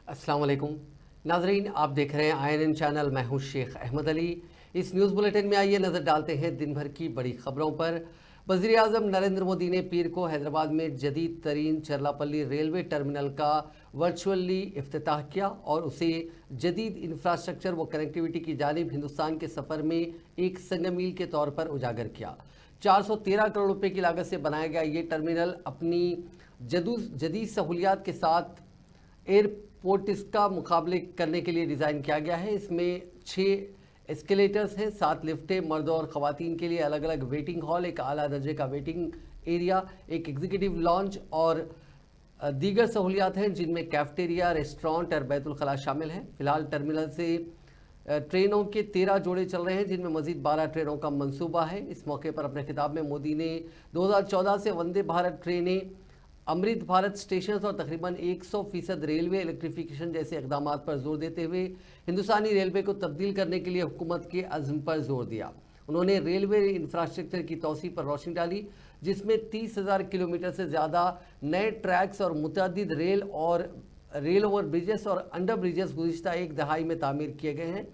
अस्सलाम वालेकुम नाजरीन, आप देख रहे हैं INN चैनल। मैं हूं शेख अहमद अली। इस न्यूज़ बुलेटिन में आइए नज़र डालते हैं दिन भर की बड़ी खबरों पर। वज़ीर आज़म नरेंद्र मोदी ने पीर को हैदराबाद में जदीद तरीन चरलापल्ली रेलवे टर्मिनल का वर्चुअली इफ्तिताह किया और उसे जदीद इंफ्रास्ट्रक्चर व कनेक्टिविटी की जानिब हिंदुस्तान के सफ़र में एक संगमील के तौर पर उजागर किया। 413 करोड़ रुपए की लागत से बनाया गया ये टर्मिनल अपनी जदीद सहूलियात के साथ एयरपोर्ट्स का मुकाबले करने के लिए डिज़ाइन किया गया है। इसमें 6 एस्केलेटर्स हैं, 7 लिफ्टें, मर्दों और ख़वातीन के लिए अलग अलग वेटिंग हॉल, एक आला दर्जे का वेटिंग एरिया, एक एग्जीक्यूटिव लॉन्च और दीगर सहूलियात हैं जिनमें कैफेटेरिया, रेस्टोरेंट और बैतुल खला शामिल हैं। फिलहाल टर्मिनल से ट्रेनों के 13 जोड़े चल रहे हैं जिनमें मजीद 12 ट्रेनों का मंसूबा है। इस मौके पर अपने खिताब में मोदी ने 2014 से वंदे भारत ट्रेनें, अमृत भारत स्टेशन और तकरीबन 100% रेलवे इलेक्ट्रिफिकेशन जैसे इकदाम पर जोर देते हुए हिंदुस्तानी रेलवे को तब्दील करने के लिए हुकूमत के अज़्म पर जोर दिया। उन्होंने रेलवे इंफ्रास्ट्रक्चर की तौसीफ पर रोशनी डाली जिसमें 30,000 किलोमीटर से ज़्यादा नए ट्रैक्स और मुतअद्दिद रेल ओवर ब्रिजेस और अंडर ब्रिजेस गुज़िश्ता एक दहाई में तामीर किए गए हैं।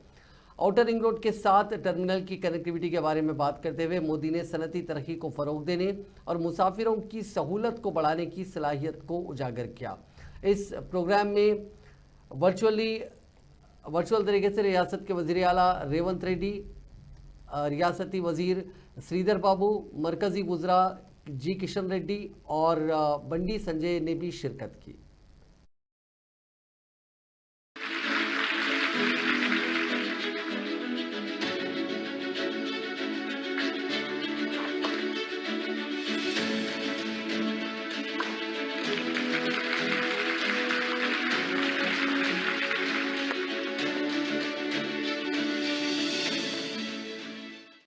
आउटर रिंग रोड के साथ टर्मिनल की कनेक्टिविटी के बारे में बात करते हुए मोदी ने सनती तरक्की को फ़रोग देने और मुसाफिरों की सहूलत को बढ़ाने की सलाहियत को उजागर किया। इस प्रोग्राम में वर्चुअल तरीके से रियासत के वज़ीर आला रेवंत रेड्डी, रियासती वज़ीर श्रीधर बाबू, मरकज़ी वज़रा जी किशन रेड्डी और बंडी संजय ने भी शिरकत की।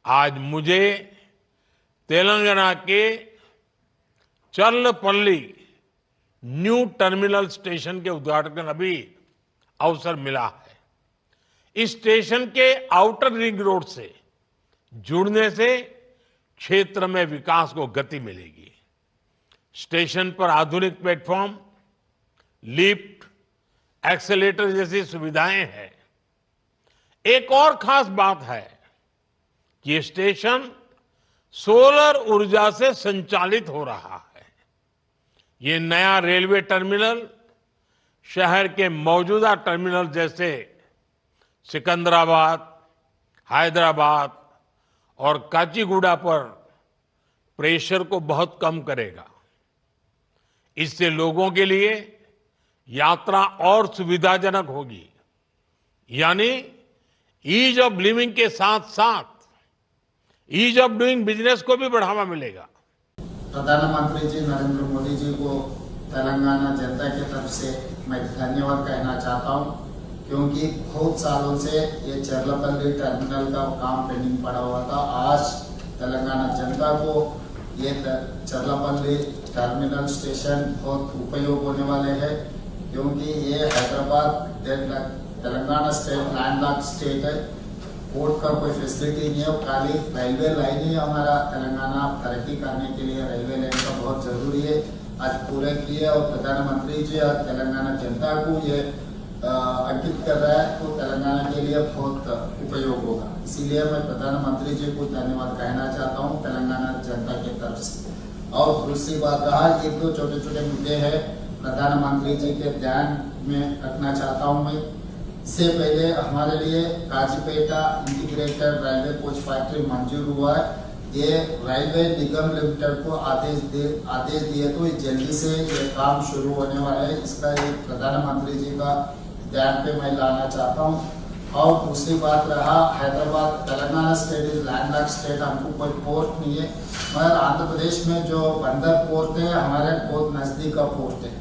आज मुझे तेलंगाना के चर्लपल्ली न्यू टर्मिनल स्टेशन के उद्घाटन का भी अवसर मिला है। इस स्टेशन के आउटर रिंग रोड से जुड़ने से क्षेत्र में विकास को गति मिलेगी। स्टेशन पर आधुनिक प्लेटफॉर्म, लिफ्ट, एक्सेलेटर जैसी सुविधाएं हैं। एक और खास बात है कि ये स्टेशन सोलर ऊर्जा से संचालित हो रहा है। ये नया रेलवे टर्मिनल शहर के मौजूदा टर्मिनल जैसे सिकंदराबाद, हैदराबाद और काचीगुड़ा पर प्रेशर को बहुत कम करेगा। इससे लोगों के लिए यात्रा और सुविधाजनक होगी, यानी ईज ऑफ लिविंग के साथ साथ ईज ऑफ डूइंग बिजनेस को भी बढ़ावा मिलेगा। प्रधानमंत्री जी नरेंद्र मोदी जी को तेलंगाना जनता की तरफ से मैं धन्यवाद कहना चाहता हूं, क्योंकि बहुत सालों से ये चरलापल्ली टर्मिनल का काम पेंडिंग पड़ा हुआ था। आज तेलंगाना जनता को ये चरलापल्ली टर्मिनल स्टेशन बहुत उपयोग होने वाले हैं, क्योंकि ये Hyderabad Telangana state landlock state है। पोर्ट का कोई फैसिलिटी नहीं है, खाली रेलवे लाइन ही हमारा तेलंगाना तरक्की करने के लिए रेलवे लाइन का बहुत जरूरी है। आज पूरे किए और प्रधानमंत्री जी और तेलंगाना जनता को ये अंकित कर रहा है, तो तेलंगाना के लिए बहुत उपयोग होगा। इसीलिए मैं प्रधानमंत्री जी को धन्यवाद कहना चाहता हूँ तेलंगाना जनता की तरफ से। और दूसरी बात रहा, ये दो छोटे छोटे मुद्दे हैं प्रधानमंत्री जी के ध्यान में रखना चाहता हूँ मैं। इससे पहले हमारे लिए काजीपेटा इंटीग्रेटेड रेलवे कोच फैक्ट्री मंजूर हुआ है। ये रेलवे निगम लिमिटेड को आदेश दिए तो जल्दी से ये काम शुरू होने वाला है। इसका एक प्रधानमंत्री जी का ध्यान पे मैं लाना चाहता हूँ। और दूसरी बात रहा, Hyderabad Telangana state is landlock state, हमको कोई पोर्ट नहीं है, मगर आंध्र प्रदेश में जो बंदर पोर्ट है हमारे बहुत नजदीक का पोर्ट है।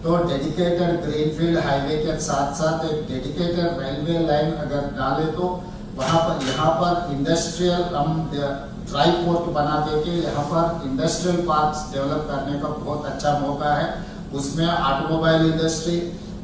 तो डेडिकेटेड ग्रीनफील्ड हाईवे के साथ साथ एक डेडिकेटेड रेलवे लाइन अगर डाले तो वहां पर यहाँ पर इंडस्ट्रियल हम ड्राई पोर्ट बना देके यहाँ पर इंडस्ट्रियल पार्क्स डेवलप करने का बहुत अच्छा मौका है। उसमें ऑटोमोबाइल इंडस्ट्री,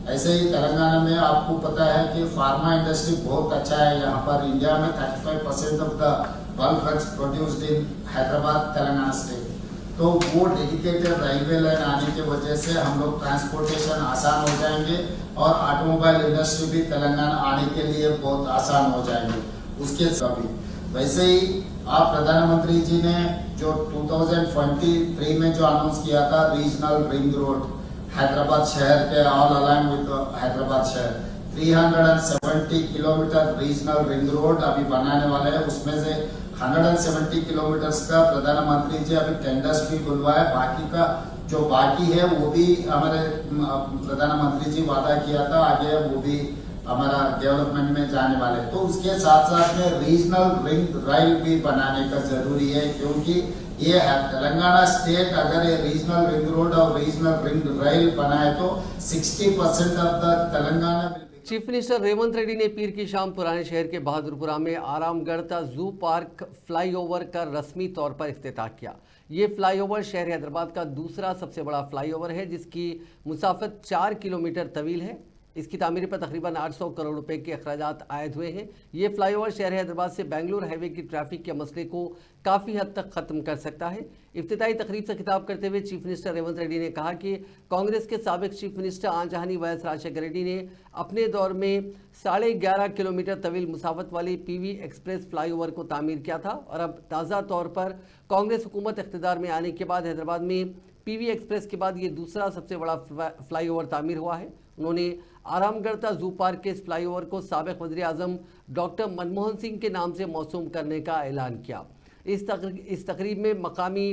ऐसे ही तेलंगाना में आपको पता है कि फार्मा इंडस्ट्री बहुत अच्छा है। यहाँ पर इंडिया में 35% of the bulk drugs produced in Hyderabad Telangana state. तो वो डेडिकेटेड रेलवे लाइन आने की वजह से हम लोग ट्रांसपोर्टेशन आसान हो जाएंगे और ऑटोमोबाइल इंडस्ट्री भी तेलंगाना आने के लिए बहुत आसान हो जाएंगे। उसके सभी वैसे ही आप प्रधानमंत्री जी ने जो 2023 में जो अनाउंस किया था रीजनल रिंग रोड हैदराबाद शहर के ऑल अलाइन विद हैदराबाद शहर 370 किलोमीटर रीजनल रिंग रोड अभी बनाने वाले हैं। उसमें से 170 किलोमीटर का प्रधानमंत्री जी अभी टेंडर्स भी बुलवाए, बाकी का जो बाकी है वो भी हमारे प्रधानमंत्री जी वादा किया था आगे वो भी हमारा डेवलपमेंट में जाने वाले। तो उसके साथ साथ में रीजनल रिंग रेल भी बनाने का जरूरी है, क्योंकि ये तेलंगाना स्टेट अगर ये रीजनल रिंग रोड और रीजनल रिंग रेल बनाए तो 60% of the Telangana. Chief minister Revanth Reddy ने पीर की शाम पुराने शहर के बहादुरपुरा में आरामगढ़ जू पार्क फ्लाईओवर का रस्मी तौर पर इफ्तिताह किया। ये फ्लाईओवर शहर हैदराबाद का दूसरा सबसे बड़ा फ्लाईओवर है, जिसकी मुसाफत 4 किलोमीटर तवील है। इसकी तामीर पर तकरीबन 800 करोड़ रुपए के अखराजात आयद हुए हैं। ये फ्लाईओवर शहर हैदराबाद से बेंगलुरु हाईवे की ट्रैफिक के मसले को काफ़ी हद तक ख़त्म कर सकता है। इफ्तिताई तकरीब से खिताब करते हुए चीफ मिनिस्टर रेवंत रेड्डी ने कहा कि कांग्रेस के साबिक चीफ मिनिस्टर आंजहानी वायस राजशेखर रेड्डी ने अपने दौर में 11.5 किलोमीटर तवील मुसाफत वाली पीवी एक्सप्रेस फ्लाईओवर को तामीर किया था और अब ताज़ा तौर पर कांग्रेस हुकूमत इख्तिदार में आने के बाद हैदराबाद में पीवी एक्सप्रेस के बाद ये दूसरा सबसे बड़ा फ्लाईओवर तामीर हुआ है। उन्होंने आरामगढ़ जू पार्क के इस फ्लाईओवर को साबिक वज़ीर आज़म डॉक्टर मनमोहन सिंह के नाम से मौसूम करने का ऐलान किया। इस तकरीब में मकामी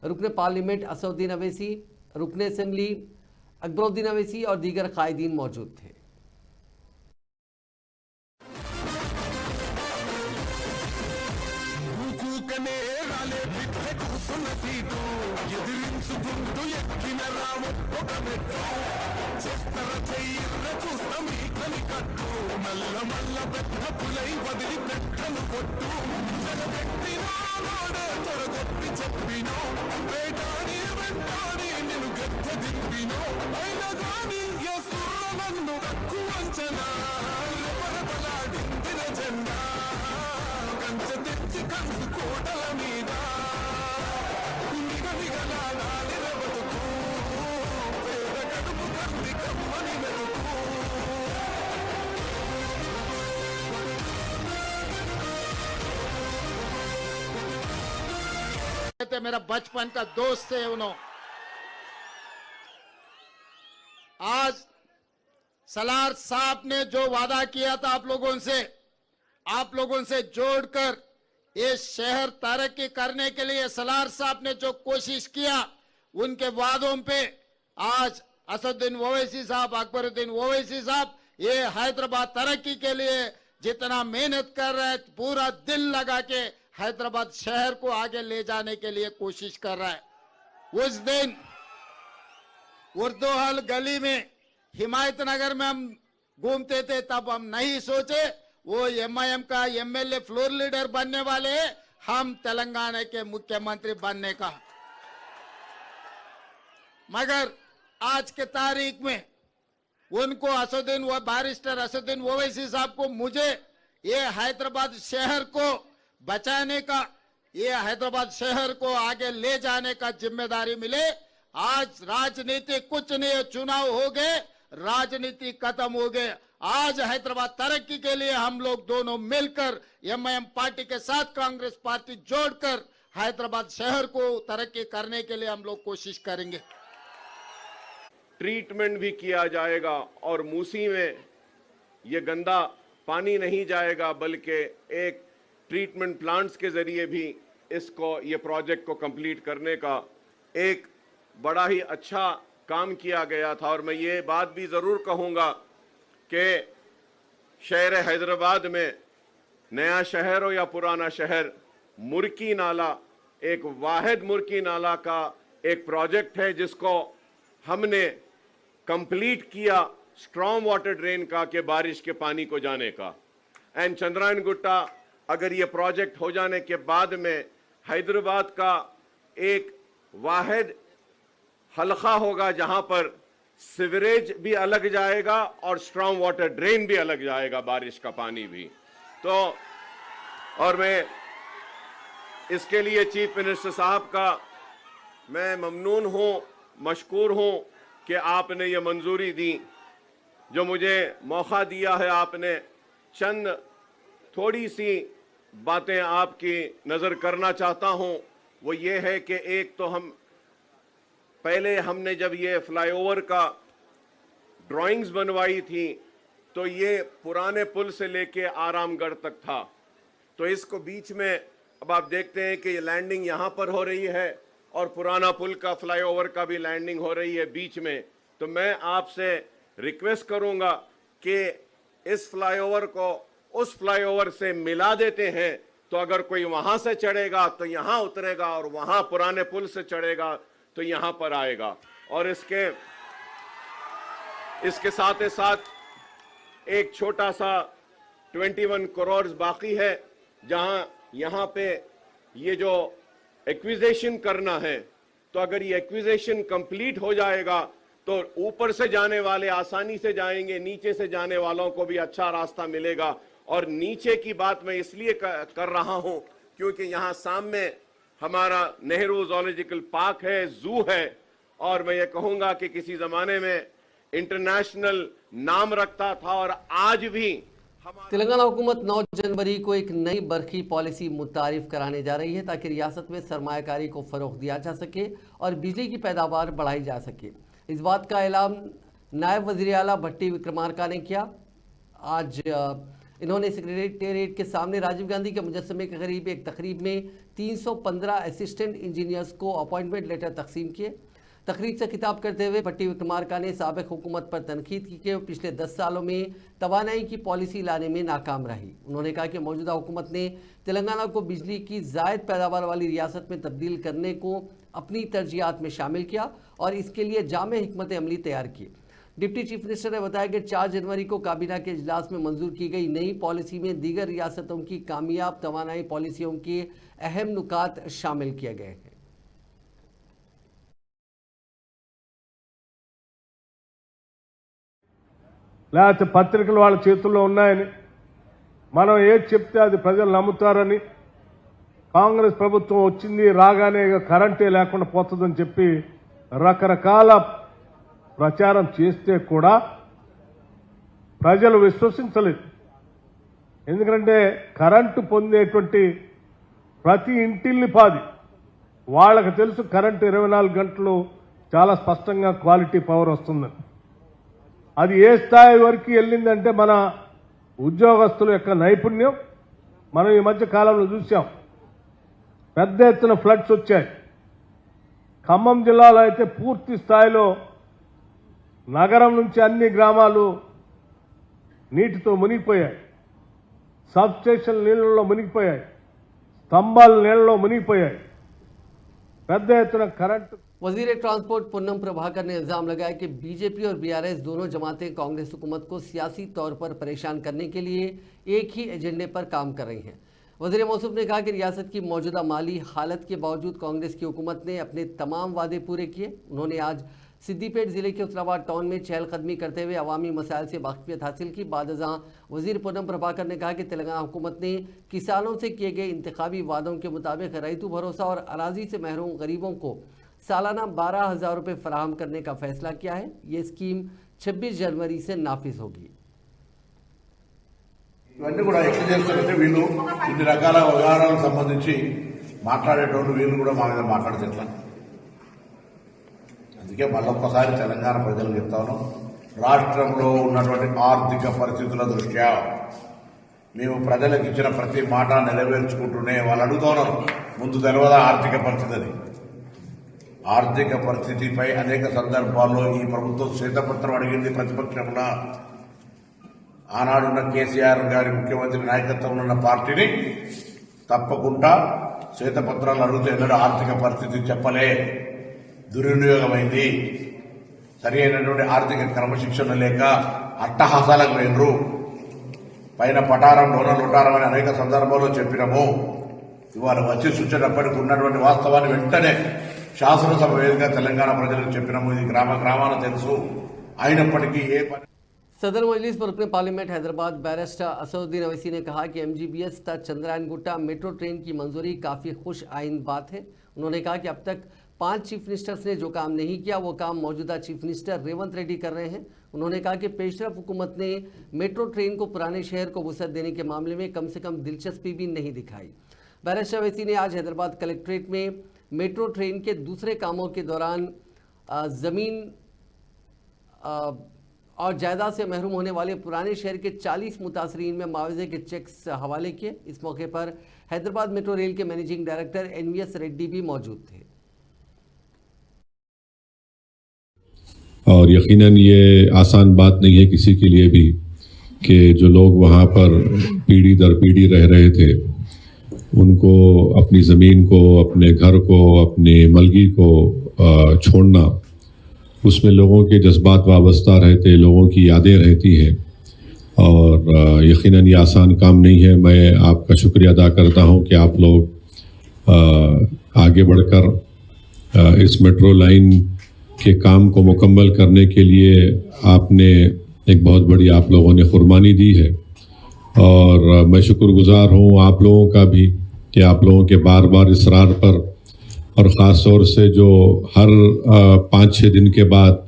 रुकन पार्लियामेंट असदुद्दीन अवैसी, रुकन असम्बली अकबरुद्दीन अवैसी और दीगर कायदीन मौजूद थे। मेरा बचपन का दोस्त है उन्होंने। आज सलार साहब ने जो वादा किया था आप लोगों से जोड़कर ये शहर तरक्की करने के लिए सलार साहब ने जो कोशिश किया, उनके वादों पे आज असदुद्दीन ओवैसी साहब, अकबरुद्दीन ओवैसी साहब ये हैदराबाद तरक्की के लिए जितना मेहनत कर रहे हैं, पूरा दिल लगा के हैदराबाद शहर को आगे ले जाने के लिए कोशिश कर रहा है। उस दिन उर्दू हल गली में हिमायत नगर में हम घूमते थे, तब हम नहीं सोचे वो एमआईएम का एमएलए फ्लोर लीडर बनने वाले हैं, हम तेलंगाना के मुख्यमंत्री बनने का। मगर आज के तारीख में उनको बैरिस्टर असदुद्दीन ओवैसी साहब को मुझे ये हैदराबाद शहर को बचाने का, ये हैदराबाद शहर को आगे ले जाने का जिम्मेदारी मिले। आज राजनीति कुछ नहीं, चुनाव हो गए, राजनीति खत्म हो गए। आज हैदराबाद तरक्की के लिए हम लोग दोनों मिलकर एमआईएम पार्टी के साथ कांग्रेस पार्टी जोड़कर हैदराबाद शहर को तरक्की करने के लिए हम लोग कोशिश करेंगे। ट्रीटमेंट भी किया जाएगा और मूसी में ये गंदा पानी नहीं जाएगा, बल्कि एक ट्रीटमेंट प्लांट्स के जरिए भी ये प्रोजेक्ट को कंप्लीट करने का एक बड़ा ही अच्छा काम किया गया था। और मैं ये बात भी ज़रूर कहूँगा कि शहर हैदराबाद में नया शहर हो या पुराना शहर, मुर्की नाला एक वाहिद मुर्की नाला का एक प्रोजेक्ट है जिसको हमने कंप्लीट किया, स्ट्रॉन्ग वाटर ड्रेन का के बारिश के पानी को जाने का। एंड चंद्रायन गुट्टा अगर ये प्रोजेक्ट हो जाने के बाद में हैदराबाद का एक वाहिद हलका होगा जहां पर सीवरेज भी अलग जाएगा और स्ट्रॉन्ग वाटर ड्रेन भी अलग जाएगा, बारिश का पानी भी। तो और मैं इसके लिए चीफ मिनिस्टर साहब का मैं ममनून हूं, मशकूर हूं कि आपने ये मंजूरी दी, जो मुझे मौका दिया है। आपने चंद थोड़ी सी बातें आपकी नज़र करना चाहता हूं। वो ये है कि एक तो हमने जब ये फ्लाईओवर का ड्राइंग्स बनवाई थी तो ये पुराने पुल से लेके आरामगढ़ तक था, तो इसको बीच में अब आप देखते हैं कि ये लैंडिंग यहाँ पर हो रही है और पुराना पुल का फ्लाईओवर का भी लैंडिंग हो रही है बीच में। तो मैं आपसे रिक्वेस्ट करूंगा कि इस फ्लाईओवर को उस फ्लाईओवर से मिला देते हैं, तो अगर कोई वहां से चढ़ेगा तो यहां उतरेगा और वहां पुराने पुल से चढ़ेगा तो यहां पर आएगा। और इसके साथ ही साथ एक छोटा सा 21 करोड़ बाकी है, जहां यहां पे ये जो एक्विजिशन करना है, तो अगर ये एक्विजिशन कंप्लीट हो जाएगा तो ऊपर से जाने वाले आसानी से जाएंगे, नीचे से जाने वालों को भी अच्छा रास्ता मिलेगा। और नीचे की बात मैं इसलिए कर रहा हूं क्योंकि यहां सामने हमारा नेहरू ज़ूलॉजिकल पार्क है, जू है, और मैं ये कहूंगा कि किसी जमाने में इंटरनेशनल नाम रखता था और आज भी तेलंगाना हुकूमत 9 जनवरी को एक नई बरखी पॉलिसी मुतारिफ कराने जा रही है ताकि रियासत में सरमायाकारी को फ़रोग़ दिया जा सके और बिजली की पैदावार बढ़ाई जा सके। इस बात का ऐलान नायब वज़ीर आला भट्टी विक्रमार्का ने किया। आज इन्होंने सेक्रेटेरिएट के सामने राजीव गांधी के मुजस्समे के करीब एक तकरीब में 315 असिस्टेंट इंजीनियर्स को अपॉइंटमेंट लेटर तकसीम किए। तकरीब से खिताब करते हुए भट्टी विक्रमार्का ने साबिक़ हुकूमत पर तनकीद की कि वो पिछले 10 सालों में तवानाई की पॉलिसी लाने में नाकाम रही। उन्होंने कहा कि मौजूदा हुकूमत ने तेलंगाना को बिजली की ज़ायद पैदावार वाली रियासत में तब्दील करने को अपनी तरजीहात में शामिल किया और इसके लिए जामे हिकमत अमली तैयार की। डिप्टी चीफ मिनिस्टर ने बताया कि 4 जनवरी को काबीना के इजलास में मंजूर की गई नई पॉलिसी में दीगर रियासतों की कामयाब तवानाई पॉलिसियों के अहम नुकात शामिल किए गए हैं। లేకపోతే పత్రికలు వాళ్ళ చేతుల్లో ఉన్నాయని, మనం ఏది చెప్తే అది ప్రజలు నమ్ముతారని, కాంగ్రెస్ ప్రభుత్వం వచ్చింది రాగానే కరెంటే లేకుండా పోతుందని చెప్పి రకరకాల ప్రచారం చేస్తే కూడా ప్రజలు విశ్వసించలేదు. ఎందుకంటే కరెంటు పొందేటువంటి ప్రతి ఇంటిల్లిపాది వాళ్ళకి తెలుసు కరెంటు 24 గంటలు చాలా స్పష్టంగా క్వాలిటీ పవర్ వస్తుందని. అది ఏ స్థాయి వరకు వెళ్ళిందంటే మన ఉద్యోగస్తుల యొక్క నైపుణ్యం మనం ఈ మధ్య కాలంలో చూసాం. పెద్ద ఎత్తున ఫ్లడ్స్ వచ్చాయి. ఖమ్మం జిల్లాలో అయితే పూర్తి స్థాయిలో నగరం నుంచి అన్ని గ్రామాలు నీటితో మునిగిపోయాయి. సబ్ స్టేషన్ నీళ్లలో మునిగిపోయాయి. స్తంభాలు నీళ్లలో మునిగిపోయాయి. పెద్ద ఎత్తున కరెంటు. वजीर ट्रांसपोर्ट पूनम प्रभाकर ने इल्जाम लगाया कि बीजेपी और बीआरएस दोनों जमातें कांग्रेस हुकूमत को सियासी तौर पर परेशान करने के लिए एक ही एजेंडे पर काम कर रही हैं। वजीर मौसूफ ने कहा कि रियासत की मौजूदा माली हालत के बावजूद कांग्रेस की हुकूमत ने अपने तमाम वादे पूरे किए। उन्होंने आज सिद्दीपेट जिले के उतराबाद टाउन में चहलकदमी करते हुए अवामी मसाइल से वाकफियत हासिल की। बाद अज़ां वजीर पूनम प्रभाकर ने कहा कि तेलंगाना हुकूमत ने किसानों से किए गए इंतखाबी वादों के मुताबिक रईतु भरोसा और अराजी से महरूम गरीबों को सालाना 12,000 रुपये फराहम करने का फैसला किया है। ये स्कीम 26 जनवरी से नाफिज होगी। ఇవన్నీ కూడా ఎట్లా చేస్తారంటే వీళ్ళు ఇన్ని రకాల వ్యవహారాలకు సంబంధించి మాట్లాడేటోళ్ళు వీళ్ళు కూడా మా మీద మాట్లాడితే ఎట్లా? అందుకే మళ్ళొక్కసారి తెలంగాణ ప్రజలకు చెప్తాను, రాష్ట్రంలో ఉన్నటువంటి ఆర్థిక పరిస్థితుల దృష్ట్యా మేము ప్రజలకు ఇచ్చిన ప్రతి మాట నెరవేర్చుకుంటూనే వాళ్ళు అడుగుతున్నారు. ముందు తెలియదా ఆర్థిక పరిస్థితి అని? ఆర్థిక పరిస్థితిపై అనేక సందర్భాల్లో ఈ ప్రభుత్వం శ్వేతపత్రం అడిగింది. ప్రతిపక్షంలో ఆనాడున్న కేసీఆర్ గారి ముఖ్యమంత్రి నాయకత్వంలో ఉన్న పార్టీని తప్పకుండా శ్వేతపత్రాలు అడిగితే ఎన్నడూ ఆర్థిక పరిస్థితి చెప్పలే. దుర్వినియోగమైంది, సరి అయినటువంటి ఆర్థిక క్రమశిక్షణ లేక అట్టహాసాలకు పోయినరు. పైన పటారం డోన లొటారం అని అనేక సందర్భాల్లో చెప్పినాము. ఇవాళ వచ్చి చూసేటప్పటికి ఉన్నటువంటి వాస్తవాన్ని వెంటనే శాసనసభ వేదికగా తెలంగాణ ప్రజలకు చెప్పినాము. ఇది గ్రామ గ్రామాన తెలుసు. అయినప్పటికీ ఏ పని. सदर मजलिस पर रुकने पार्लियामेंट हैदराबाद बैरिस्टर असदुद्दीन अवैसी ने कहा कि MGBS तक चंद्रायन गुट्टा मेट्रो ट्रेन की मंजूरी काफ़ी खुश आइन बात है। उन्होंने कहा कि अब तक 5 चीफ मिनिस्टर्स ने जो काम नहीं किया वो काम मौजूदा चीफ मिनिस्टर रेवंत रेड्डी कर रहे हैं। उन्होंने कहा कि पेशरफ हुकूमत ने मेट्रो ट्रेन को पुराने शहर को वुसअत देने के मामले में कम से कम दिलचस्पी भी नहीं दिखाई। बैरिस्टर अवैसी ने आज हैदराबाद कलेक्ट्रेट में मेट्रो ट्रेन के दूसरे कामों के दौरान ज़मीन और जायदाद से महरूम होने वाले पुराने शहर के 40 मुतासरीन में मुआवजे के चेक्स हवाले किए। इस मौके पर हैदराबाद मेट्रो रेल के मैनेजिंग डायरेक्टर NVS रेड्डी भी मौजूद थे। और यकीनन ये आसान बात नहीं है किसी के लिए भी कि जो लोग वहाँ पर पीढ़ी दर पीढ़ी रह रहे थे उनको अपनी ज़मीन को, अपने घर को, अपनी मलगी को छोड़ना, उसमें लोगों के जज्बात वाबस्ता रहते, लोगों की यादें रहती हैं और यकीनन ये आसान काम नहीं है। मैं आपका शुक्रिया अदा करता हूं कि आप लोग आगे बढ़कर इस मेट्रो लाइन के काम को मुकम्मल करने के लिए आपने एक बहुत बड़ी आप लोगों ने कुर्बानी दी है और मैं शुक्रगुजार हूं आप लोगों का भी कि आप लोगों के बार बार इसरार पर और ख़ास तौर से जो हर 5-6 दिन के बाद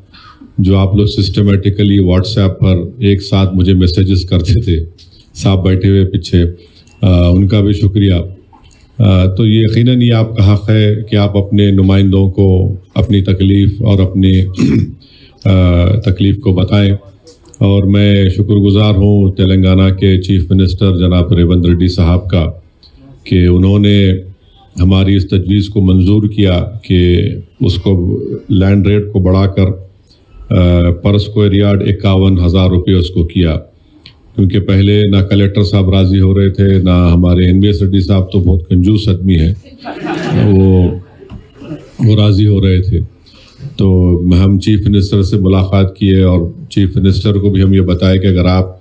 जो आप लोग सिस्टमेटिकली व्हाट्सएप पर एक साथ मुझे मैसेजेस करते थे, साहब बैठे हुए पीछे, उनका भी शुक्रिया। तो ये यकीनन ये आपका हक़ है कि आप अपने नुमाइंदों को अपनी तकलीफ़ और अपनी तकलीफ़ को बताएं और मैं शुक्रगुजार हूँ तेलंगाना के चीफ मिनिस्टर जनाब रेवंत रेड्डी साहब का कि उन्होंने हमारी इस तजवीज़ को मंजूर किया कि उसको लैंड रेट को बढ़ाकर पर स्क्वायर यार्ड 51,000 रुपये उसको किया, क्योंकि पहले ना कलेक्टर साहब राज़ी हो रहे थे, ना हमारे NVS रेड्डी साहब तो बहुत कंजूस आदमी है, वो राज़ी हो रहे थे। तो हम चीफ मिनिस्टर से मुलाकात किए और चीफ मिनिस्टर को भी हम ये बताए कि अगर आप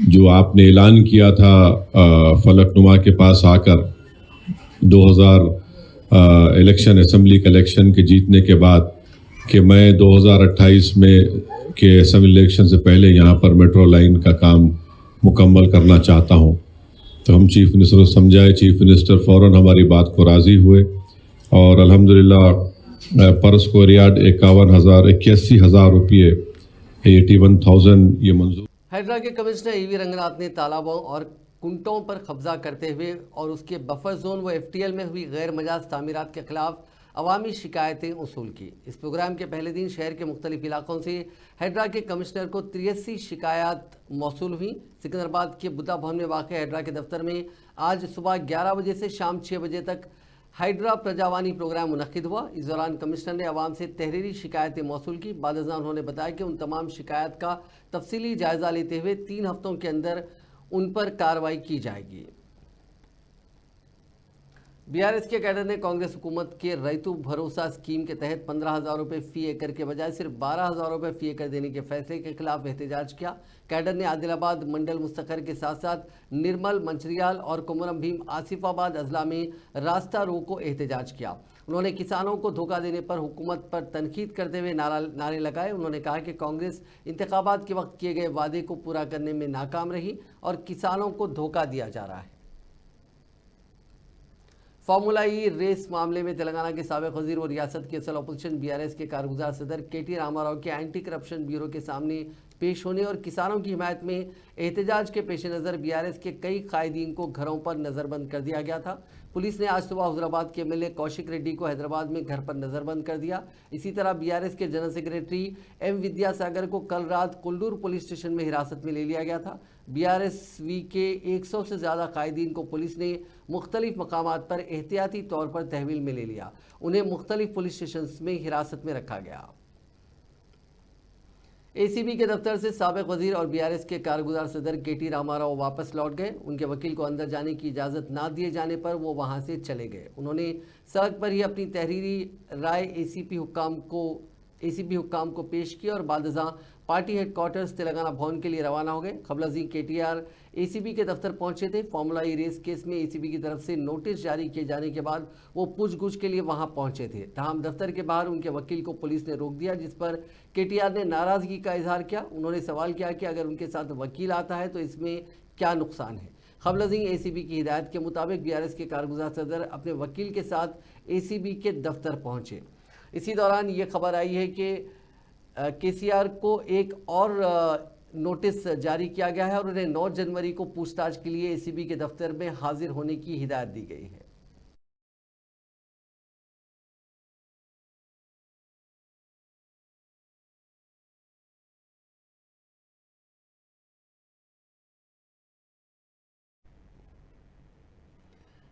जो आपने ऐलान किया था फलकनुमा के पास आकर 2000 इलेक्शन असेंबली के इलेक्शन के जीतने के बाद कि मैं 2028 में के असेंबली इलेक्शन से पहले यहाँ पर मेट्रो लाइन का काम मुकम्मल करना चाहता हूँ, तो हम चीफ मिनिस्टर को समझाए। चीफ मिनिस्टर फ़ौरन हमारी बात को राज़ी हुए और अल्हम्दुलिल्लाह पर स्क्वायर यार्ड 81,000 रुपये 81,000 ये मंजूर। हैदरा के कमिश्नर EV रंगनाथ ने तालाबों और कुंटों पर कब्जा करते हुए और उसके बफर जोन व FTL में हुई गैर मजाज तामीरात के खिलाफ अवामी शिकायतें वसूल की। इस प्रोग्राम के पहले दिन शहर के मुख्तलिफ इलाकों से हैदरा के कमिश्नर को 83 शिकायत मौसूल हुई। सिकंदराबाद के बुद्धा भवन में वाक़ हैदरा के दफ्तर में आज सुबह 11 बजे से शाम 6 बजे तक हाइड्रा प्रजावानी प्रोग्राम मुनक्किद हुआ। इस दौरान कमिश्नर ने आवाम से तहरीरी शिकायतें मौसूल की। बादशाह उन्होंने बताया कि उन तमाम शिकायत का तफसीली जायज़ा लेते हुए 3 हफ्तों के अंदर उन पर कार्रवाई की जाएगी। BRS के कैडर ने कांग्रेस हुकूमत के रैतु भरोसा स्कीम के तहत 15,000 रुपये फ़ी एकड़ के बजाय सिर्फ 12,000 रुपये फ़ी एकड़ देने के फैसले के खिलाफ एहतजाज किया। कैडर ने आदिलाबाद मंडल मुस्तकर के साथ साथ निर्मल, मंचरियाल और कुमरम भीम आसिफाबाद अजला में रास्ता रोको एहतजाज किया। उन्होंने किसानों को धोखा देने पर हुकूमत पर तनकीद करते हुए नारे लगाए। उन्होंने कहा कि कांग्रेस इंतखाबात के वक्त किए गए वादे को पूरा करने में नाकाम रही और किसानों को धोखा दिया जा रहा है। फार्मूला ई रेस मामले में तेलंगाना के साबिक वजीर और रियासत के असल अपोजिशन BRS के कारगुजार सदर KT रामाराव के एंटी करप्शन ब्यूरो के सामने पेश होने और किसानों की हिमायत में एहतजाज के पेश नज़र BRS के कई कायदीन को घरों पर नज़रबंद कर दिया गया था। पुलिस ने आज सुबह हुजूराबाद के MLA कौशिक रेड्डी को हैदराबाद में घर पर नज़रबंद कर दिया। इसी तरह BRS के जनरल सेक्रेटरी M विद्यासागर को कल रात कुल्लूर पुलिस स्टेशन में हिरासत में ले लिया गया था। BRSV के 100 से ज़्यादा कायदीन को पुलिस ने मुख्तलिफ मकामात पर एहतियाती तौर पर तहवील में ले लिया। उन्हें मुख्तलिफ पुलिस स्टेशन में हिरासत में रखा गया। ACB के दफ्तर से साबिक वजीर और BRS के कारगुजार सदर KT रामाराव वापस लौट गए। उनके वकील को अंदर जाने की इजाज़त ना दिए जाने पर वो वहां से चले गए। उन्होंने सड़क पर ही अपनी तहरीरी राय ACB हुक्काम को पेश की और बादशाह पार्टी हेडक्वार्टर्स तेलंगाना भवन के लिए रवाना हो गए। कबल अज़ीं KTR ACB के दफ्तर पहुंचे थे। फार्मूला ई रेस केस में ACB की तरफ से नोटिस जारी किए जाने के बाद वो पूछगछ के लिए वहां पहुंचे थे। तमाम दफ्तर के बाहर उनके वकील को पुलिस ने रोक दिया, जिस पर KTR ने नाराजगी का इजहार किया। उन्होंने सवाल किया कि अगर उनके साथ वकील आता है तो इसमें क्या नुकसान है। खबलजी एसीबी की हिदायत के मुताबिक बीआरएस के कारगुजार सदर अपने वकील के साथ एसीबी के दफ्तर पहुंचे। इसी दौरान ये खबर आई है कि केसीआर को एक और नोटिस जारी किया गया है और उन्हें 9 जनवरी को पूछताछ के लिए एसीबी के दफ्तर में हाजिर होने की हिदायत दी गई है।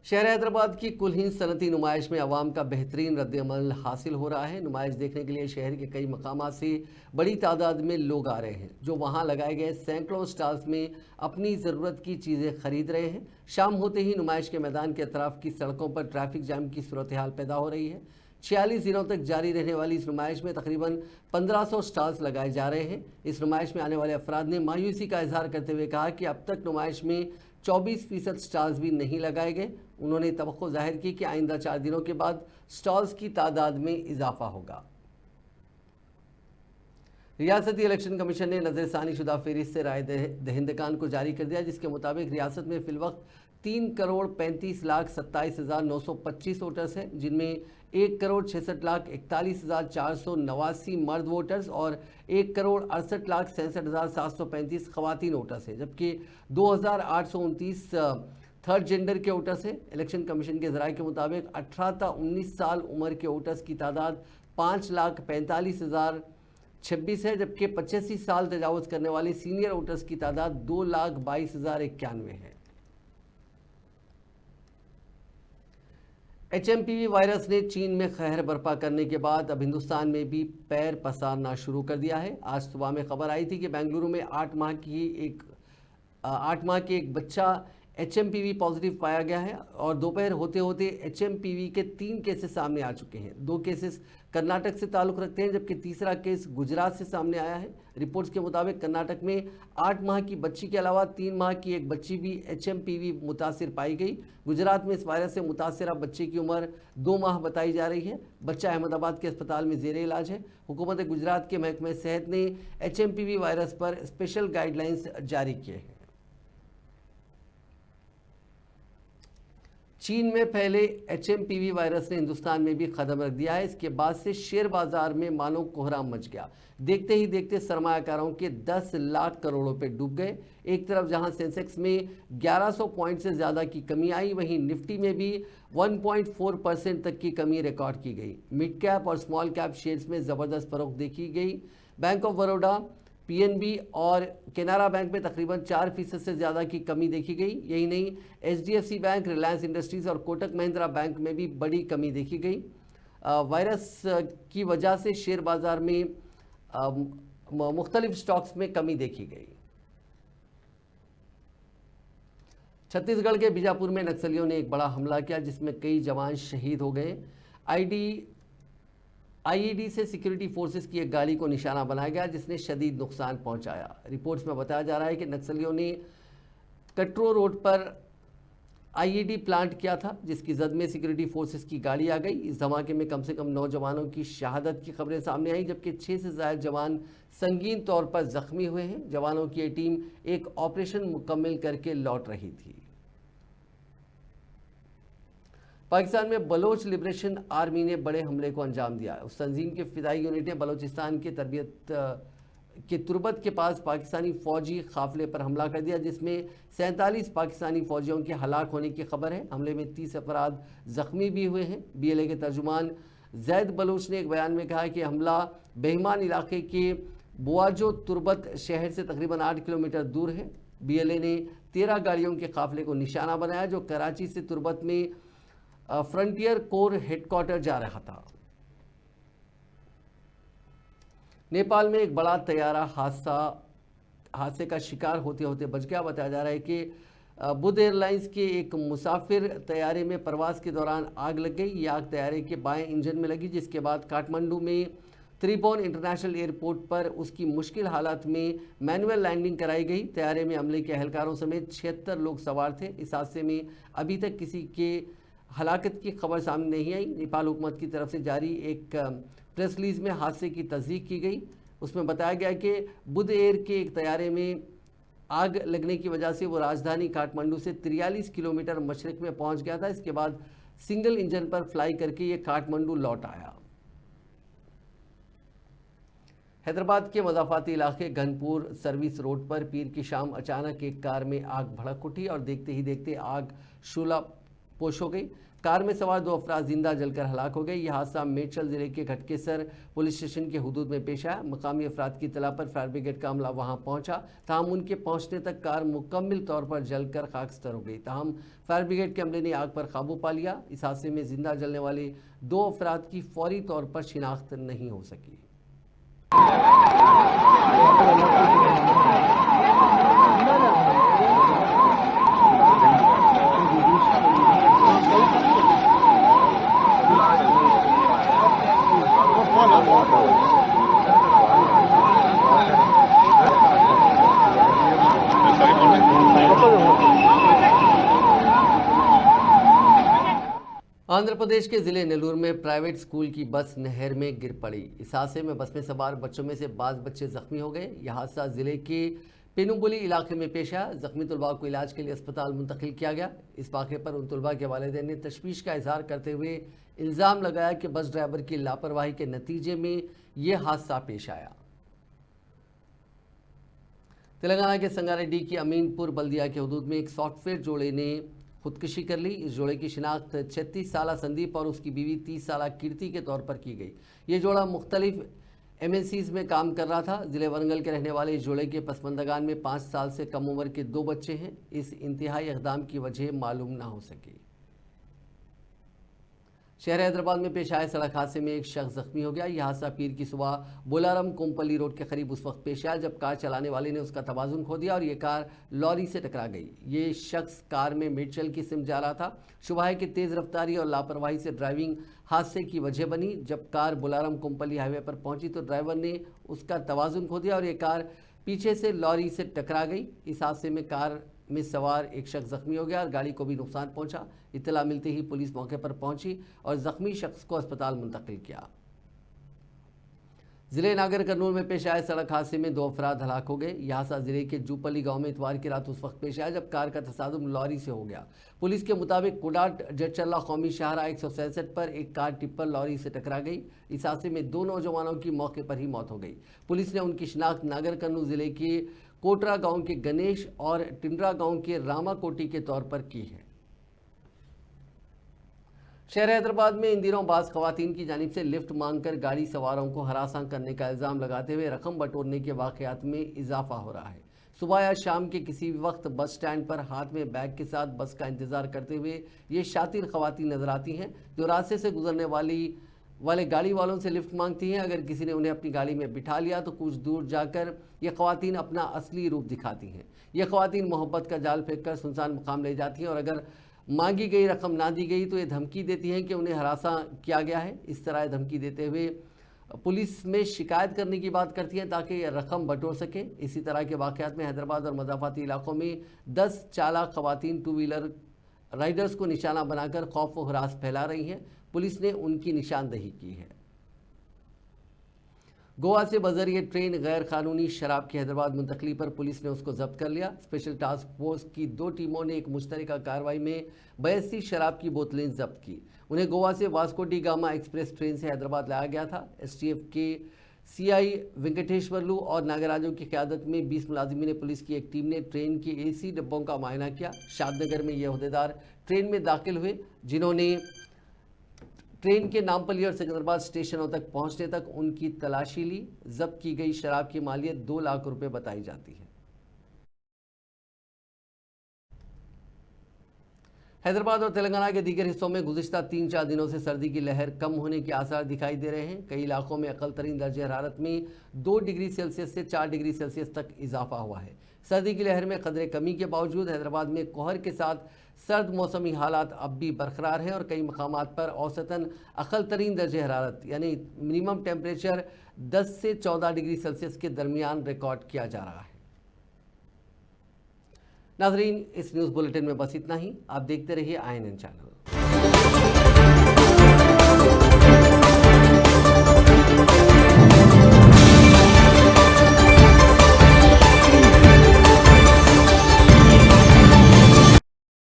शहर हैदराबाद की कुलहीन सनती नुमाइश में अवाम का बेहतरीन रद्द-ए-अमल हासिल हो रहा है। नुमाइश देखने के लिए शहर के कई मकामात से बड़ी तादाद में लोग आ रहे हैं, जो वहां लगाए गए सैकड़ों स्टॉल्स में अपनी ज़रूरत की चीज़ें खरीद रहे हैं। शाम होते ही नुमाइश के मैदान के अतराफ की सड़कों पर ट्रैफिक जाम की सूरत हाल पैदा हो रही है। 46 दिनों तक जारी रहने वाली इस नुमाइश में तकरीबन 1500 स्टॉल्स लगाए जा रहे हैं। इस नुमाइश में आने वाले अफराद ने मायूसी का इजहार करते हुए कहा कि अब तक नुमाइश में 24% स्टॉल्स भी नहीं लगाए गए। उन्होंने तवक्को जाहिर की कि आइंदा 4 दिनों के बाद स्टॉल्स की तादाद में इजाफा होगा। रियासती इलेक्शन कमीशन ने नजरसानी शुदा फहरिस्त से राय दहिंदगान को जारी कर दिया, जिसके मुताबिक रियासत में फिलवक्त 3,35,27,925 वोटर्स हैं, जिनमें 1,66,41,489 मर्द वोटर्स और 1,68,67,735 खवातीन वोटर्स हैं, जबकि 2,829 थर्ड जेंडर के वोटर्स हैं। इलेक्शन कमीशन के ज़राए के मुताबिक 18 से 19 साल उम्र के वोटर्स की तादाद 5,45,026 है, जबकि 85 साल तजावुज़ करने वाले सीनियर वोटर्स की तादाद 2,22,091 है। HMPV वायरस ने चीन में कहर बर्पा करने के बाद अब हिंदुस्तान में भी पैर पसारना शुरू कर दिया है। आज सुबह में खबर आई थी कि बेंगलुरु में 8 माह के एक बच्चा HMPV पॉजिटिव पाया गया है और दोपहर होते होते HMPV के 3 केसेस सामने आ चुके हैं। 2 केसेस कर्नाटक से ताल्लुक़ रखते हैं, जबकि तीसरा केस गुजरात से सामने आया है। रिपोर्ट्स के मुताबिक कर्नाटक में 8 माह की बच्ची के अलावा 3 माह की एक बच्ची भी HMPV मुतासिर पाई गई। गुजरात में इस वायरस से मुतासिरा बच्चे की उम्र 2 माह बताई जा रही है। बच्चा अहमदाबाद के अस्पताल में ज़ेरे इलाज है। हुकूमत गुजरात के महकमे सेहत ने HMPV वायरस पर स्पेशल गाइडलाइंस जारी किए हैं। चीन में फैले HMPV वायरस ने हिंदुस्तान में भी कदम रख दिया है। इसके बाद से शेयर बाजार में मानो कोहराम मच गया। देखते ही देखते सरमायाकारों के 10 लाख करोड़ रुपए डूब गए। एक तरफ जहां सेंसेक्स में 1100 पॉइंट से ज़्यादा की कमी आई, वहीं निफ्टी में भी 1.4% तक की कमी रिकॉर्ड की गई। मिड कैप और स्मॉल कैप शेयर्स में ज़बरदस्त फरोख्त देखी गई। बैंक ऑफ बड़ौदा, PNB और केनरा बैंक में तकरीबन 4% से ज़्यादा की कमी देखी गई। यही नहीं, HDFC बैंक, रिलायंस इंडस्ट्रीज़ और कोटक महिंद्रा बैंक में भी बड़ी कमी देखी गई। वायरस की वजह से शेयर बाज़ार में मुख्तलिफ स्टॉक्स में कमी देखी गई। छत्तीसगढ़ के बीजापुर में नक्सलियों ने एक बड़ा हमला किया, जिसमें कई जवान शहीद हो गए। IED से सिक्योरिटी फोर्सेस की एक गाड़ी को निशाना बनाया गया, जिसने शदीद नुकसान पहुंचाया। रिपोर्ट्स में बताया जा रहा है कि नक्सलियों ने कटरो रोड पर IED प्लांट किया था, जिसकी जद में सिक्योरिटी फोर्सेस की गाड़ी आ गई। इस धमाके में कम से कम 9 जवानों की शहादत की खबरें सामने आई, जबकि 6 से ज़्यादा जवान संगीन तौर पर जख्मी हुए हैं। जवानों की ये टीम एक ऑपरेशन मुकम्मल करके लौट रही थी। पाकिस्तान में बलोच लिबरेशन आर्मी ने बड़े हमले को अंजाम दिया। उस तंजीम की फिदाई यूनिट ने बलोचिस्तान के तुर्बत के पास पाकिस्तानी फौजी काफिले पर हमला कर दिया, जिसमें 47 पाकिस्तानी फौजियों के हलाक होने की खबर है। हमले में 30 अफराद जख्मी भी हुए हैं। BLA के तर्जुमान जैद बलोच ने एक बयान में कहा कि हमला बेहमान इलाके के बुआजो तुर्बत शहर से तकरीबन 8 किलोमीटर दूर है। BLA ने 13 गाड़ियों के काफिले को निशाना बनाया, जो कराची से तुर्बत में फ्रंटियर कोर हेडक्वार्टर जा रहा था। नेपाल में एक बड़ा तैयारा हादसे का शिकार होते होते बच गया। बताया जा रहा है कि बुध एयरलाइंस के एक मुसाफिर तैयारे में प्रवास के दौरान आग लग गई। यह आग तैयारे के बाएं इंजन में लगी, जिसके बाद काठमांडू में त्रिभुवन इंटरनेशनल एयरपोर्ट पर उसकी मुश्किल हालात में मैनुअल लैंडिंग कराई गई। तैयारे में अमले के एहलकारों समेत 76 लोग सवार थे। इस हादसे में अभी तक किसी के हलाकत की खबर सामने नहीं आई। नेपाल हुकूमत की तरफ से जारी एक प्रेस रिलीज में हादसे की तस्दीक की गई। उसमें बताया गया कि बुध एयर के एक तैयारे में आग लगने की वजह से वो राजधानी काठमांडू से 43 किलोमीटर मशरक में पहुंच गया था। इसके बाद सिंगल इंजन पर फ्लाई करके ये काठमांडू लौट आया। हैदराबाद के मजाफाती इलाके घनपुर सर्विस रोड पर पीर की शाम अचानक एक कार में आग भड़क उठी और देखते ही देखते आग शूला पोश हो गई। कार में सवार 2 अफराद जिंदा जलकर हलाक हो गए। यह हादसा मेडचल जिले के घटकेसर पुलिस स्टेशन के हुदूद में पेश आया। मकामी अफराद की इतला पर फायर ब्रिगेड का अमला वहां पहुंचा, ताहम उनके पहुंचने तक कार मुकम्मल तौर पर जलकर खाकस्तर हो गई। ताहम फायर ब्रिगेड के अमले ने आग पर काबू पा लिया। इस हादसे में जिंदा जलने वाले 2 अफराद की फौरी तौर पर शिनाख्त नहीं हो सकी। आंध्र प्रदेश के जिले नेल्लूर में प्राइवेट स्कूल की बस नहर में गिर पड़ी। इस हादसे में बस में सवार बच्चों में से 12 बच्चे जख्मी हो गए। यह हादसा जिले के पेनुबुली इलाके में पेश आया। जख्मी तलबा को इलाज के लिए अस्पताल मुंतकिल किया गया। इस वाक़े पर उन तलबा के वालिदैन ने तशवीश का इजहार करते हुए इल्ज़ाम लगाया कि बस ड्राइवर की लापरवाही के नतीजे में यह हादसा पेश आया। तेलंगाना के संगारेड्डी की अमीनपुर बल्दिया के हुदूद में एक सॉफ्टवेयर जोड़े ने खुदकुशी कर ली। इस जोड़े की शिनाख्त 36 साला संदीप और उसकी बीवी 30 साला कीर्ति के तौर पर की गई। ये जोड़ा मुख्तलिफ MNCs में काम कर रहा था। जिले वरंगल के रहने वाले इस जोड़े के पसमंदगान में 5 साल से कम उम्र के 2 बच्चे हैं। इस इंतहाई इक़दाम की वजह मालूम ना हो सकी। शहर हैदराबाद में पेश आए सड़क हादसे में एक शख्स जख्मी हो गया। यह हादसा पीर की सुबह बोलारम कोम्पली रोड के करीब उस वक्त पेश आया जब कार चलाने वाले ने उसका तवाज़ुन खो दिया और ये कार लॉरी से टकरा गई। ये शख्स कार में मेडचल की सिम जा रहा था। शुबह है कि तेज़ रफ्तारी और लापरवाही से ड्राइविंग हादसे की वजह बनी। जब कार बोलारम कोम्पली हाईवे पर पहुंची तो ड्राइवर ने उसका तवाज़ुन खो दिया और ये कार पीछे से लॉरी से टकरा गई। इस हादसे में कार में सवार एक शख्स जख्मी हो गया और गाड़ी को भी नुकसान पहुंचा। इत्तला मिलते ही पुलिस मौके पर पहुंची और जख्मी शख्स को अस्पताल मुंतकिल किया। जिले नागर कर्नूल में पेश आए सड़क हादसे में 2 अफराद हलाक हो गए। यह हादसा जिले के जूपली गांव में इतवार की रात उस वक्त पेश आया जब कार का तसादुम लॉरी से हो गया। पुलिस के मुताबिक कुडाट जटचल्ला कौमी शाहरा 167 पर एक कार टिप्पर लॉरी से टकरा गई। इस हादसे में 2 नौजवानों की मौके पर ही मौत हो गई। पुलिस ने उनकी शिनाख्त नागर कर्नूल जिले के कोटरा गांव के गणेश और टिंडरा गांव के रामाकोटी के तौर पर की है। शहर हैदराबाद में इन दिनों बाज़ खवातीन की जानिब से लिफ्ट मांगकर गाड़ी सवारों को हरासा करने का इल्ज़ाम लगाते हुए रकम बटोरने के वाक़यात में इजाफा हो रहा है। सुबह या शाम के किसी भी वक्त बस स्टैंड पर हाथ में बैग के साथ बस का इंतज़ार करते हुए ये शातिर खवातीन नजर आती हैं जो रास्ते से गुजरने वाले गाड़ी वालों से लिफ्ट मांगती हैं। अगर किसी ने उन्हें अपनी गाड़ी में बिठा लिया तो कुछ दूर जाकर ये खवातीन अपना असली रूप दिखाती हैं। ये खवातीन मोहब्बत का जाल फेंक कर सुनसान मुकाम ले जाती हैं और अगर मांगी गई रकम ना दी गई तो ये धमकी देती हैं कि उन्हें हरासा किया गया है। इस तरह धमकी देते हुए पुलिस में शिकायत करने की बात करती हैं ताकि ये रकम बटोर सकें। इसी तरह के वाक़यात में हैदराबाद और मज़ाफ़ाती इलाकों में 10 चालाक खवातीन 2 व्हीलर राइडर्स को निशाना बनाकर खौफ व हरास फैला रही हैं। पुलिस ने उनकी निशानदेही की है। गोवा से बजरिए ट्रेन गैर कानूनी शराब की हैदराबाद मुंतकली पर पुलिस ने उसको जब्त कर लिया। स्पेशल टास्क फोर्स की 2 टीमों ने एक मुश्तरका कार्रवाई में 82 शराब की बोतलें जब्त की। उन्हें गोवा से Vasco D gamma express train से हैदराबाद लाया गया था। STF के CI वेंकटेश्वरलू और नागराजू की क़यादत में 20 मुलाजिमीन पुलिस की एक टीम ने ट्रेन के AC डिब्बों का मुआयना किया। शादनगर में ये अहदेदार ट्रेन में दाखिल हुए जिन्होंने ट्रेन के नामपल्ली और सिकंदराबाद स्टेशनों तक पहुंचने तक उनकी तलाशी ली। जब्त की गई शराब की मालियत 2 लाख रुपए बताई जाती है। हैदराबाद और तेलंगाना के दीगर हिस्सों में गुज़िश्ता 3-4 दिनों से सर्दी की लहर कम होने के आसार दिखाई दे रहे हैं। कई इलाकों में अक़ल तरीन दर्जे हरारत में 2 डिग्री सेल्सियस से 4 डिग्री सेल्सियस तक इजाफा हुआ है। सर्दी की लहर में कदरे कमी के बावजूद हैदराबाद में कोहर के साथ सर्द मौसमी हालात अब भी बरकरार हैं और कई मकामात पर औसतन अक़ल तरीन दर्जे हरारत यानी मिनिमम टेम्परेचर 10 से 14 डिग्री सेल्सियस के दरमियान रिकॉर्ड किया जा रहा है। नाज़रीन, इस न्यूज़ बुलेटिन में बस इतना ही। आप देखते रहिए INN चैनल।